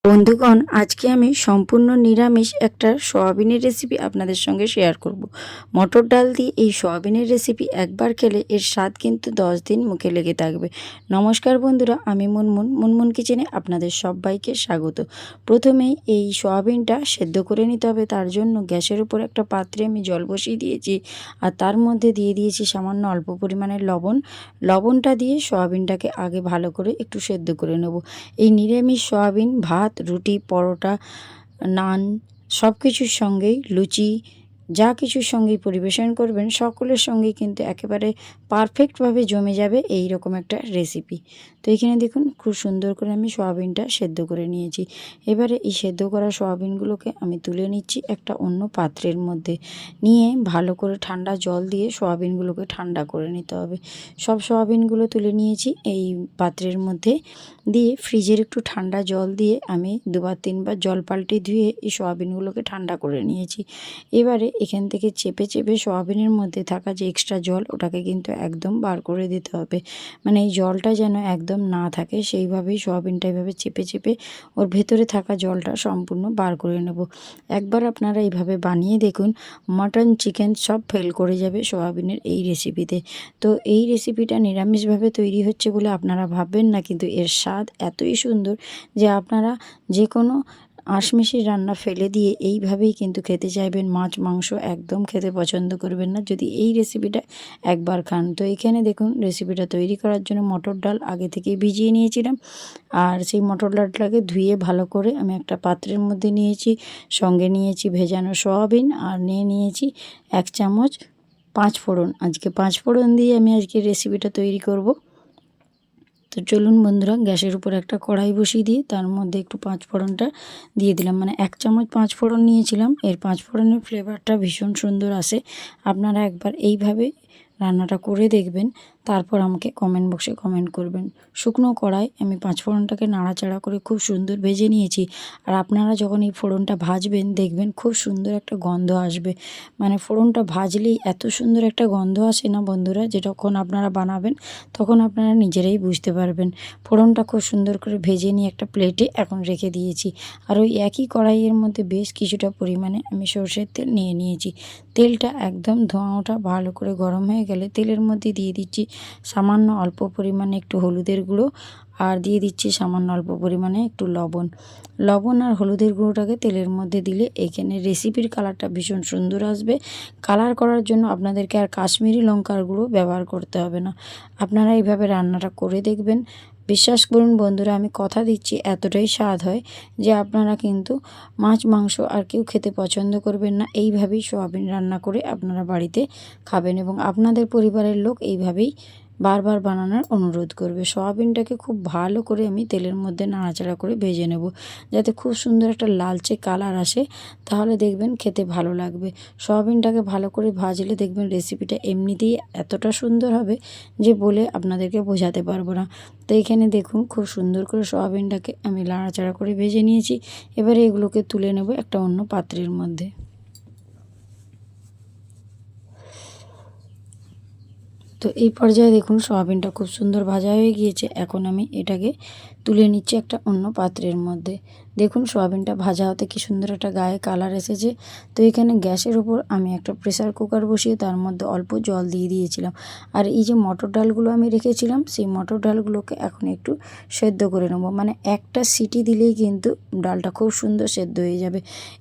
বন্ধুগণ, আজকে আমি সম্পূর্ণ নিরামিষ একটা সয়াবিনের রেসিপি আপনাদের সঙ্গে শেয়ার করব। মটর ডাল দিয়ে এই সয়াবিনের রেসিপি একবার খেলে এর স্বাদ কিন্তু 10 দিন মুখে লেগে থাকবে। নমস্কার বন্ধুরা, আমি মুনমুন কিচেনে আপনাদের সবাইকে স্বাগত। প্রথমেই এই সয়াবিনটা সেদ্ধ করে নিতে হবে। তার জন্য গ্যাসের উপর একটা পাত্রে আমি জল বসিয়ে দিয়েছি, আর তার মধ্যে দিয়ে দিয়েছি সামান্য অল্প পরিমাণের লবণ। লবণটা দিয়ে সয়াবিনটাকে আগে ভালো করে একটু সেদ্ধ করে নেব। এই নিরামিষ সয়াবিন ভাত, রুটি, পরোটা, নান সব কিছুর সঙ্গেই, লুচি যা কিছুর সঙ্গেই পরিবেশন করবেন সকলের সঙ্গেই কিন্তু একেবারে পারফেক্টভাবে জমে যাবে এই রকম একটা রেসিপি। তো এখানে দেখুন খুব সুন্দর করে আমি সয়াবিনটা সেদ্ধ করে নিয়েছি। এবারে এই সেদ্ধ করা সয়াবিনগুলোকে আমি তুলে নিচ্ছি একটা অন্য পাত্রের মধ্যে, নিয়ে ভালো করে ঠান্ডা জল দিয়ে সয়াবিনগুলোকে ঠান্ডা করে নিতে হবে। সব সয়াবিনগুলো তুলে নিয়েছি এই পাত্রের মধ্যে, দিয়ে ফ্রিজের একটু ঠান্ডা জল দিয়ে আমি 2-3 বার জল পাল্টে ধুয়ে এই সয়াবিনগুলোকে ঠান্ডা করে নিয়েছি। এবারে এখান থেকে চেপে চেপে সয়াবিনের মধ্যে থাকা যে এক্সট্রা জল, ওটাকে কিন্তু একদম বার করে দিতে হবে। মানে এই জলটা যেন একদম না থাকে, সেইভাবেই সয়াবিনটা এভাবে চেপে চেপে ওর ভেতরে থাকা জলটা সম্পূর্ণ বার করে নেব। একবার আপনারা এইভাবে বানিয়ে দেখুন, মাটন, চিকেন সব ফেল করে যাবে সয়াবিনের এই রেসিপিতে। তো এই রেসিপিটা নিরামিষভাবে তৈরি হচ্ছে বলে আপনারা ভাববেন না, কিন্তু এর স্বাদ এতই সুন্দর যে আপনারা যে কোনো আঁশমিশির রান্না ফেলে দিয়ে এইভাবেই কিন্তু খেতে চাইবেন। মাছ মাংস একদম খেতে পছন্দ করবেন না যদি এই রেসিপিটা একবার খান। তো এখানে দেখুন রেসিপিটা তৈরি করার জন্য মটর ডাল আগে থেকেই ভিজিয়ে নিয়েছিলাম, আর সেই মটর ডালটাকে ধুয়ে ভালো করে আমি একটা পাত্রের মধ্যে নিয়েছি। সঙ্গে নিয়েছি ভেজানো সয়াবিন, আর নিয়েছি 1 চামচ 5 ফোড়ন। আজকে 5 ফোড়ন দিয়ে আমি আজকে রেসিপিটা তৈরি করব। তো চলুন বন্ধুরা, গ্যাসের উপর একটা কড়াই বসিয়ে দিয়ে তার মধ্যে একটু 5 ফোড়নটা দিয়ে দিলাম। মানে 1 চামচ 5 ফোড়ন নিয়েছিলাম। এর 5 ফোড়নের ফ্লেভারটা ভীষণ সুন্দর আসে। আপনারা একবার এইভাবে রান্নাটা করে দেখবেন, তারপর আমাকে কমেন্ট বক্সে কমেন্ট করবেন। শুকনো কড়াই আমি 5 ফোড়নটাকে নাড়াচাড়া করে খুব সুন্দর ভেজে নিয়েছি। আর আপনারা যখন এই ফোড়নটা ভাজবেন দেখবেন খুব সুন্দর একটা গন্ধ আসবে। মানে ফোড়নটা ভাজলেই এত সুন্দর একটা গন্ধ আসে না বন্ধুরা, যে যখন আপনারা বানাবেন তখন আপনারা নিজেরাই বুঝতে পারবেন। ফোড়নটা খুব সুন্দর করে ভেজে নিয়ে একটা প্লেটে এখন রেখে দিয়েছি। আর ওই একই কড়াইয়ের মধ্যে বেশ কিছুটা পরিমাণে আমি সরষের তেল নিয়ে নিয়েছি। তেলটা একদম ধোঁয়াটা ভালো করে গরম হয়ে গেলে তেলের মধ্যে দিয়ে দিচ্ছি সামান্য অল্প পরিমাণে একটু হলুদের গুঁড়ো, আর দিয়ে দিচ্ছি সামান্য অল্প পরিমাণে একটু লবণ। লবণ আর হলুদের গুঁড়োটাকে তেলের মধ্যে দিলে এখানে রেসিপির কালারটা ভীষণ সুন্দর আসবে। কালার করার জন্য আপনাদেরকে আর কাশ্মীরি লঙ্কার গুঁড়ো ব্যবহার করতে হবে না। আপনারা এইভাবে রান্নাটা করে দেখবেন, বিশ্বাস করুন বন্ধুরা, আমি কথা দিচ্ছি এতটাই স্বাদ হয় যে আপনারা কিন্তু মাছ মাংস আর কেউ খেতে পছন্দ করবেন না। এইভাবেই সয়াবিন রান্না করে আপনারা বাড়িতে খাবেন এবং আপনাদের পরিবারের লোক এইভাবেই বারবার বানানোর অনুরোধ করবে। সয়াবিনটাকে খুব ভালো করে আমি তেলের মধ্যে নাড়াচাড়া করে ভেজে নেব, যাতে খুব সুন্দর একটা লালচে কালার আসে, তাহলে দেখবেন খেতে ভালো লাগবে। সয়াবিনটাকে ভালো করে ভাজলে দেখবেন রেসিপিটা এমনিতেই এতটা সুন্দর হবে যে বলে আপনাদেরকে বোঝাতে পারবো না। তো এখানে দেখুন খুব সুন্দর করে সয়াবিনটাকে আমি নাড়াচাড়া করে ভেজে নিয়েছি। এবারে এগুলোকে তুলে নেব একটা অন্য পাত্রের মধ্যে। তো এই পর্যায়ে দেখুন সয়াবিনটা খুব সুন্দর ভাজা হয়ে গিয়েছে। এখন আমি এটাকে তুলে নিচ্ছি একটা অন্য পাত্রের মধ্যে। দেখুন সয়াবিনটা ভাজা হতে কি সুন্দর একটা গায়ে কালার এসেছে। তো এখানে গ্যাসের উপর আমি একটা প্রেসার কুকার বসিয়ে তার মধ্যে অল্প জল দিয়ে দিয়েছিলাম। আর এই যে মটর ডালগুলো আমি রেখেছিলাম, সেই মটর ডালগুলোকে এখন একটু সেদ্ধ করে নেব। মানে একটা সিটি দিলেই কিন্তু ডালটা খুব সুন্দর সেদ্ধ হয়ে যাবে।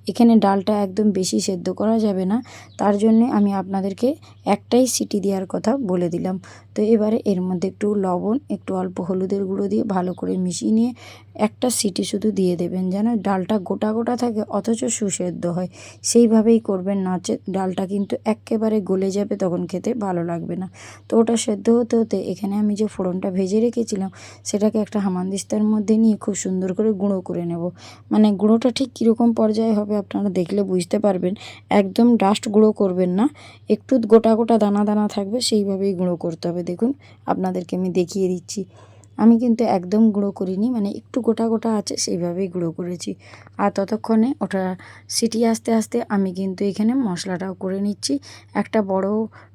এখানে ডালটা একদম বেশি সেদ্ধ করা যাবে না, তার জন্যে আমি আপনাদেরকে একটাই সিটি দেওয়ার কথা বলে দিলাম। তো এবারে এর মধ্যে একটু লবণ, একটু অল্প হলুদের গুঁড়ো দিয়ে ভালো করে মিশিয়ে নিয়ে একটা সিটি শুধু দিয়ে দেবেন, যেন ডালটা গোটা গোটা থাকে অথচ সুসেদ্ধ হয়। সেইভাবেই করবেন, নাচে ডালটা কিন্তু একেবারে গলে যাবে, তখন খেতে ভালো লাগবে না। তো ওটা সেদ্ধ হতে হতে এখানে আমি যে ফোড়নটা ভেজে রেখেছিলাম সেটাকে একটা হামানদিস্তার মধ্যে নিয়ে খুব সুন্দর করে গুঁড়ো করে নেব। মানে গুঁড়োটা ঠিক কীরকম পর্যায়ে হবে আপনারা দেখলে বুঝতে পারবেন। একদম ডাস্ট গুঁড়ো করবেন না, একটু গোটা গোটা দানা দানা থাকবে, সেইভাবেই গুঁড়ো করতে হবে। দেখুন আপনাদেরকে আমি দেখিয়ে দিচ্ছি। আমি কিন্তু একদম গুঁড়ো করিনি, মানে একটু গোটা গোটা আছে সেইভাবেই গুঁড়ো করেছি। আর ততক্ষণে ওটা সিটি আস্তে আস্তে আমি কিন্তু এখানে মশলাটাও করে নিচ্ছি। একটা বড়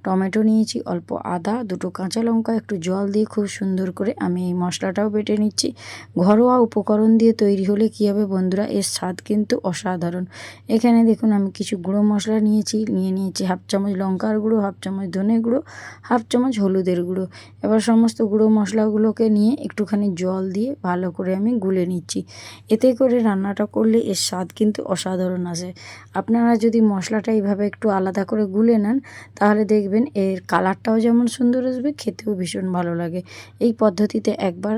টমেটো নিয়েছি, অল্প আদা, দুটো কাঁচা লঙ্কা, একটু জল দিয়ে খুব সুন্দর করে আমি এই মশলাটাও বেটে নিচ্ছি। ঘরোয়া উপকরণ দিয়ে তৈরি হলে কী হবে বন্ধুরা, এর স্বাদ কিন্তু অসাধারণ। এখানে দেখুন আমি কিছু গুঁড়ো মশলা নিয়েছি হাফ চামচ লঙ্কার গুঁড়ো, হাফ চামচ ধনে গুঁড়ো, হাফ চামচ হলুদের গুঁড়ো। এবার সমস্ত গুঁড়ো মশলাগুলোকে নিয়ে একটুখানি জল দিয়ে ভালো করে আমি গুলে নিচ্ছি। এতে করে রান্নাটা করলে এর স্বাদ কিন্তু অসাধারণ আসে। আপনারা যদি মশলাটা এইভাবে একটু আলাদা করে গুলে নেন, তাহলে দেখবেন এর কালারটাও যেমন সুন্দর আসবে, খেতেও ভীষণ ভালো লাগে। এই পদ্ধতিতে একবার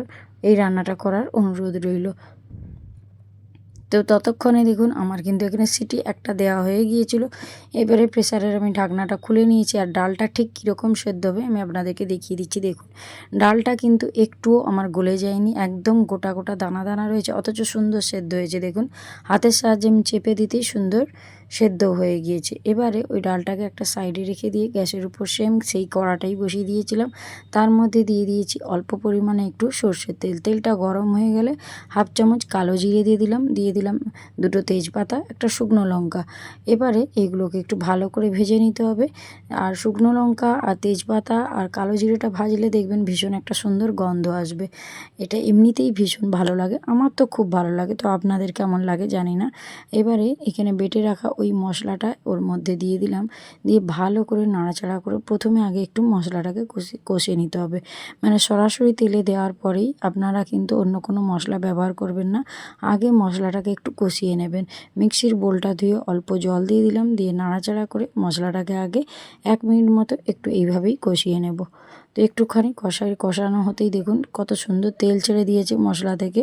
এই রান্নাটা করার অনুরোধ রইল। তো ততক্ষণে দেখুন আমার কিন্তু এখানে সিটি একটা দেওয়া হয়ে গিয়েছিল। এবারে প্রেসারের আমি ঢাকনাটা খুলে নিয়েছি, আর ডালটা ঠিক কীরকম সেদ্ধ হবে আমি আপনাদেরকে দেখিয়ে দিচ্ছি। দেখুন ডালটা কিন্তু একটুও আমার গলে যায়নি, একদম গোটা গোটা দানা দানা রয়েছে, অথচ সুন্দর সেদ্ধ হয়েছে। দেখুন হাতের সাহায্যে আমি চেপে দিতেই সুন্দর সেদ্ধ হয়ে গিয়েছে। এবারে ওই ডালটাকে একটা সাইডে রেখে দিয়ে গ্যাসের উপর সেম সেই কড়াটাই বসিয়ে দিয়েছিলাম। তার মধ্যে দিয়ে দিয়েছি অল্প পরিমাণে একটু সর্ষের তেল। তেলটা গরম হয়ে গেলে হাফ চামচ কালো জিরে দিয়ে দিলাম দুটো তেজপাতা, একটা শুকনো লঙ্কা। এবারে এগুলোকে একটু ভালো করে ভেজে নিতে হবে। আর শুকনো লঙ্কা আর তেজপাতা আর কালো জিরেটা ভাজলে দেখবেন ভীষণ একটা সুন্দর গন্ধ আসবে। এটা এমনিতেই ভীষণ ভালো লাগে, আমার তো খুব ভালো লাগে, তো আপনাদের কেমন লাগে জানি না। এবারে এখানে বেটে রাখা ওই মশলাটা ওর মধ্যে দিয়ে দিলাম, দিয়ে ভালো করে নাড়াচাড়া করে প্রথমে আগে একটু মশলাটাকে কষিয়ে নিতে হবে। মানে সরাসরি তেলে দেওয়ার পরেই আপনারা কিন্তু অন্য কোনো মশলা ব্যবহার করবেন না, আগে মশলাটাকে একটু কষিয়ে নেবেন। মিক্সির বোলটা ধুয়ে অল্প জল দিয়ে দিলাম, দিয়ে নাড়াচাড়া করে মশলাটাকে আগে 1 মিনিট মতো একটু এইভাবেই কষিয়ে নেব। তো একটুখানি কষানো হতেই দেখুন কত সুন্দর তেল ছেড়ে দিয়েছে মশলা থেকে।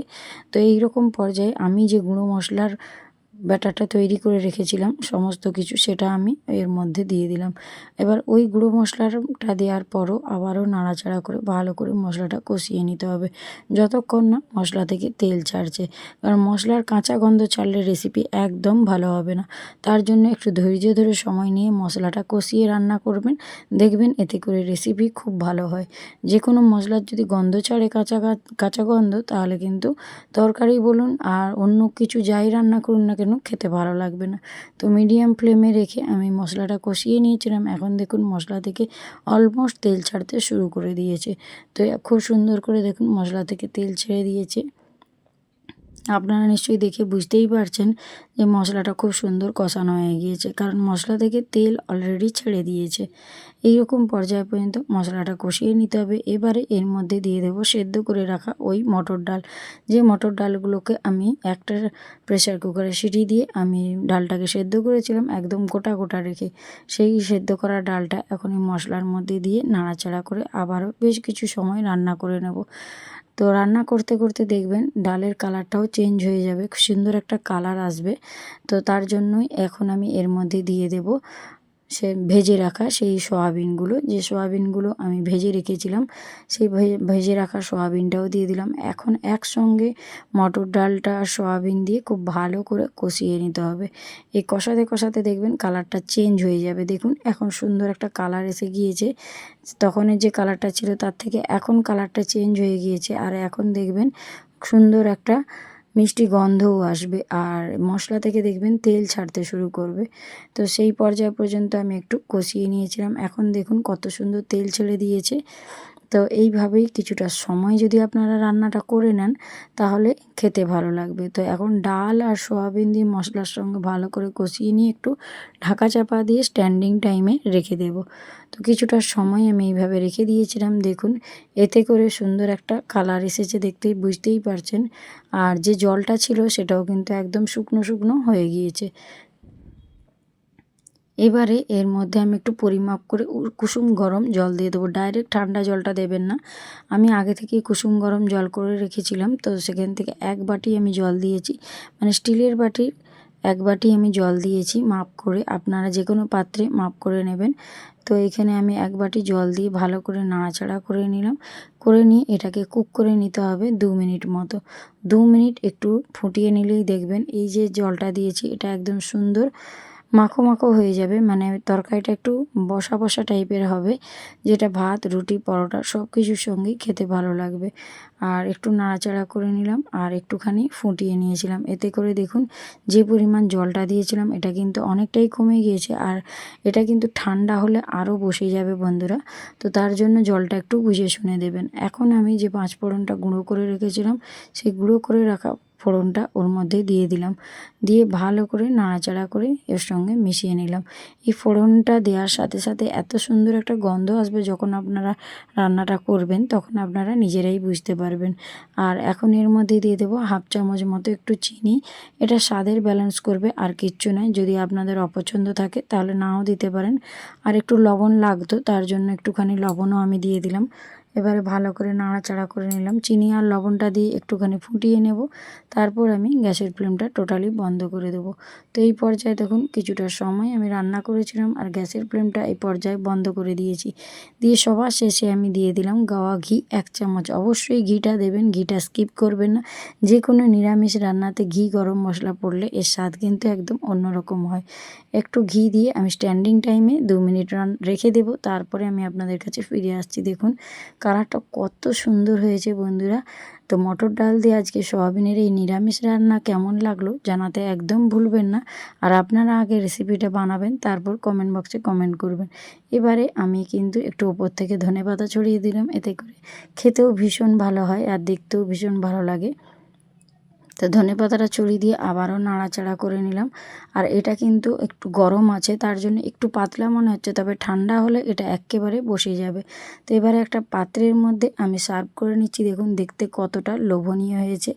তো এই রকম পর্যায়ে আমি যে গুঁড়ো মশলার ব্যাটারটা তৈরি করে রেখেছিলাম সমস্ত কিছু, সেটা আমি এর মধ্যে দিয়ে দিলাম। এবার ওই গুঁড়ো মশলাটা দেওয়ার পরও আবারও নাড়াচাড়া করে ভালো করে মশলাটা কষিয়ে নিতে হবে, যতক্ষণ না মশলা থেকে তেল ছাড়ছে। কারণ মশলার কাঁচা গন্ধ ছাড়লে রেসিপি একদম ভালো হবে না। তার জন্য একটু ধৈর্য ধরে সময় নিয়ে মশলাটা কষিয়ে রান্না করবেন, দেখবেন এতে করে রেসিপি খুব ভালো হয়। যে কোনো মশলার যদি গন্ধ ছাড়ে কাঁচা কাঁচা গন্ধ, তাহলে কিন্তু তরকারি বলুন আর অন্য কিছু যাই রান্না করুন না কেন খেতে ভালো লাগবে না। তো মিডিয়াম ফ্লেমে রেখে আমি মশলাটা কষিয়ে নিয়েছিলাম। এখন দেখুন মশলা থেকে অলমোস্ট তেল ছাড়তে শুরু করে দিয়েছে। তো খুব সুন্দর করে দেখুন মশলা থেকে তেল ছেড়ে দিয়েছে। আপনারা নিশ্চয়ই দেখে বুঝতেই পারছেন যে মশলাটা খুব সুন্দর কষানো হয়ে গিয়েছে, কারণ মশলা থেকে তেল অলরেডি ছেড়ে দিয়েছে। এইরকম পর্যায় পর্যন্ত মশলাটা কষিয়ে নিতে হবে। এবারে এর মধ্যে দিয়ে দেবো সেদ্ধ করে রাখা ওই মটর ডাল। যে মটর ডালগুলোকে আমি একটা প্রেসার কুকারে সিটি দিয়ে আমি ডালটাকে সেদ্ধ করেছিলাম একদম গোটা গোটা রেখে, সেই সেদ্ধ করা ডালটা এখন এই মশলার মধ্যে দিয়ে নাড়াচাড়া করে আবারও বেশ কিছু সময় রান্না করে নেব। তো রান্না করতে করতে দেখবেন ডালের কালারটাও চেঞ্জ হয়ে যাবে, সুন্দর একটা কালার আসবে। তো তার জন্যই এখন আমি এর মধ্যে দিয়ে দেব ভেজে রাখা সেই সয়াবিনগুলো, যে সয়াবিনগুলো আমি ভেজে রেখেছিলাম, সেই ভেজে রাখা সয়াবিনটাও দিয়ে দিলাম। এখন একসঙ্গে মটর ডালটা আর সয়াবিন দিয়ে খুব ভালো করে কষিয়ে নিতে হবে। এই কষাতে কষাতে দেখবেন কালারটা চেঞ্জ হয়ে যাবে। দেখুন এখন সুন্দর একটা কালার এসে গিয়েছে, তখনের যে কালারটা ছিল তার থেকে এখন কালারটা চেঞ্জ হয়ে গিয়েছে। আর এখন দেখবেন সুন্দর একটা মিষ্টি গন্ধও আসবে, আর মশলা থেকে দেখবেন তেল ছাড়তে শুরু করবে। তো সেই পর্যায় পর্যন্ত আমি একটু কষিয়ে নিয়েছিলাম। এখন দেখুন কত সুন্দর তেল ছেড়ে দিয়েছে। তো এইভাবেই কিছুটা সময় যদি আপনারা রান্নাটা করে নেন, তাহলে খেতে ভালো লাগবে। তো এখন ডাল আর সয়াবিন দিয়ে মশলার সঙ্গে ভালো করে কষিয়ে নিয়ে একটু ঢাকা চাপা দিয়ে স্ট্যান্ডিং টাইমে রেখে দেব। তো কিছুটা সময় আমি এইভাবে রেখে দিয়েছিলাম। দেখুন এতে করে সুন্দর একটা কালার এসেছে, বুঝতেই পারছেন। আর যে জলটা ছিল সেটাও কিন্তু একদম শুকনো শুকনো হয়ে গিয়েছে। এবারে এর মধ্যে আমি একটু পরিমাপ করে কুসুম গরম জল দিয়ে দেবো। ডাইরেক্ট ঠান্ডা জলটা দেবেন না। আমি আগে থেকেই কুসুম গরম জল করে রেখেছিলাম, তো সেখান থেকে 1 বাটি আমি জল দিয়েছি, মানে স্টিলের বাটির 1 বাটি আমি জল দিয়েছি মাপ করে। আপনারা যে কোনো পাত্রে মাপ করে নেবেন। তো এখানে আমি 1 বাটি জল দিয়ে ভালো করে নাড়াচাড়া করে নিলাম। করে নিয়ে এটাকে কুক করে নিতে হবে 2 মিনিট মতো। 2 মিনিট একটু ফুটিয়ে নিলেই দেখবেন এই যে জলটা দিয়েছি এটা একদম সুন্দর মাখো মাখো হয়ে যাবে, মানে তরকারিটা একটু বসা বসা টাইপের হবে, যেটা ভাত, রুটি, পরোটা সব কিছুর সঙ্গেই খেতে ভালো লাগবে। আর একটু নাড়াচাড়া করে নিলাম আর একটুখানি ফুটিয়ে নিয়েছিলাম। এতে করে দেখুন যে পরিমাণ জলটা দিয়েছিলাম এটা কিন্তু অনেকটাই কমে গিয়েছে, আর এটা কিন্তু ঠান্ডা হলে আরও বসে যাবে বন্ধুরা। তো তার জন্য জলটা একটু বুঝে শুনে দেবেন। এখন আমি যে পাঁচফোড়নটা গুঁড়ো করে রেখেছিলাম সেই গুঁড়ো করে রাখা ফোড়নটা ওর মধ্যে দিয়ে দিলাম, দিয়ে ভালো করে নাড়াচাড়া করে এর সঙ্গে মিশিয়ে নিলাম। এই ফোড়নটা দেওয়ার সাথে সাথে এত সুন্দর একটা গন্ধ আসবে, যখন আপনারা রান্নাটা করবেন তখন আপনারা নিজেরাই বুঝতে পারবেন। আর এখন এর মধ্যে দিয়ে দেবো হাফ চামচ মতো একটু চিনি, এটা স্বাদের ব্যালেন্স করবে আর কিচ্ছু নয়। যদি আপনাদের অপছন্দ থাকে তাহলে নাও দিতে পারেন। আর একটু লবণ লাগতো, তার জন্য একটুখানি লবণও আমি দিয়ে দিলাম। এবারে ভালো করে নাড়াচাড়া করে নিলাম, চিনি আর লবণটা দিয়ে একটুখানি ফুটিয়ে নেব। তারপর আমি গ্যাসের ফ্লেমটা টোটালি বন্ধ করে দেবো। তো এই পর্যায়ে দেখুন কিছুটা সময় আমি রান্না করেছিলাম আর গ্যাসের ফ্লেমটা এই পর্যায়ে বন্ধ করে দিয়েছি। দিয়ে সবার শেষে আমি দিয়ে দিলাম গাওয়া ঘি 1 চামচ। অবশ্যই ঘিটা দেবেন, ঘিটা স্কিপ করবেন না। যে কোনো নিরামিষ রান্নাতে ঘি, গরম মশলা পড়লে এর স্বাদ কিন্তু একদম অন্যরকম হয়। একটু ঘি দিয়ে আমি স্ট্যান্ডিং টাইমে 2 মিনিট রেখে দেবো, তারপরে আমি আপনাদের কাছে ফিরে আসছি। দেখুন কালারটা কত সুন্দর হয়েছে বন্ধুরা। তো মটর ডাল দিয়ে আজকে সয়াবিনের এই নিরামিষ রান্না কেমন লাগলো জানাতে একদম ভুলবেন না। আর আপনারা আগে রেসিপিটা বানাবেন, তারপর কমেন্ট বক্সে কমেন্ট করবেন। এবারে আমি কিন্তু একটু ওপর থেকে ধনেপাতা ছড়িয়ে দিলাম, এতে করে খেতেও ভীষণ ভালো হয় আর দেখতেও ভীষণ ভালো লাগে। তো ধনেপাতাটা ছড়িয়ে দিয়ে আবারও নাড়াচাড়া করে নিলাম। আর এটা কিন্তু একটু গরম আছে, তার জন্য একটু পাতলা মনে হচ্ছে, তবে ঠান্ডা হলে এটা এক্কেবারে বসে যাবে। তো এবারে একটা পাত্রের মধ্যে আমি সার্ভ করে নিচ্ছি। দেখুন দেখতে কতটা লোভনীয় হয়েছে।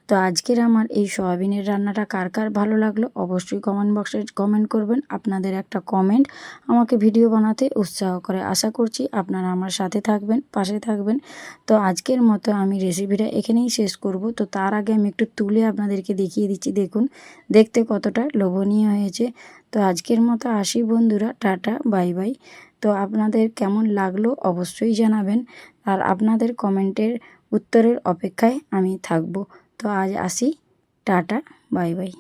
তো আজকের আমার এই সয়াবিনের রান্নাটা কার কার ভালো লাগলো অবশ্যই কমেন্ট বক্সে কমেন্ট করবেন। আপনাদের একটা কমেন্ট আমাকে ভিডিও বানাতে উৎসাহ করে। আশা করছি আপনারা আমার সাথে থাকবেন, পাশে থাকবেন। তো আজকের মতো আমি রেসিপিটা এখানেই শেষ করব। তো তার আগে আমি একটু তুলে আপনাদেরকে দেখিয়ে দিচ্ছি, দেখুন দেখতে কতটা লোভনীয় হয়েছে। তো আজকের মতো আসি বন্ধুরা, টাটা, বাই বাই। তো আপনাদের কেমন লাগলো অবশ্যই জানাবেন, আর আপনাদের কমেন্টের উত্তরের অপেক্ষায় আমি থাকব। তো আজ আসি, টাটা, বাই বাই।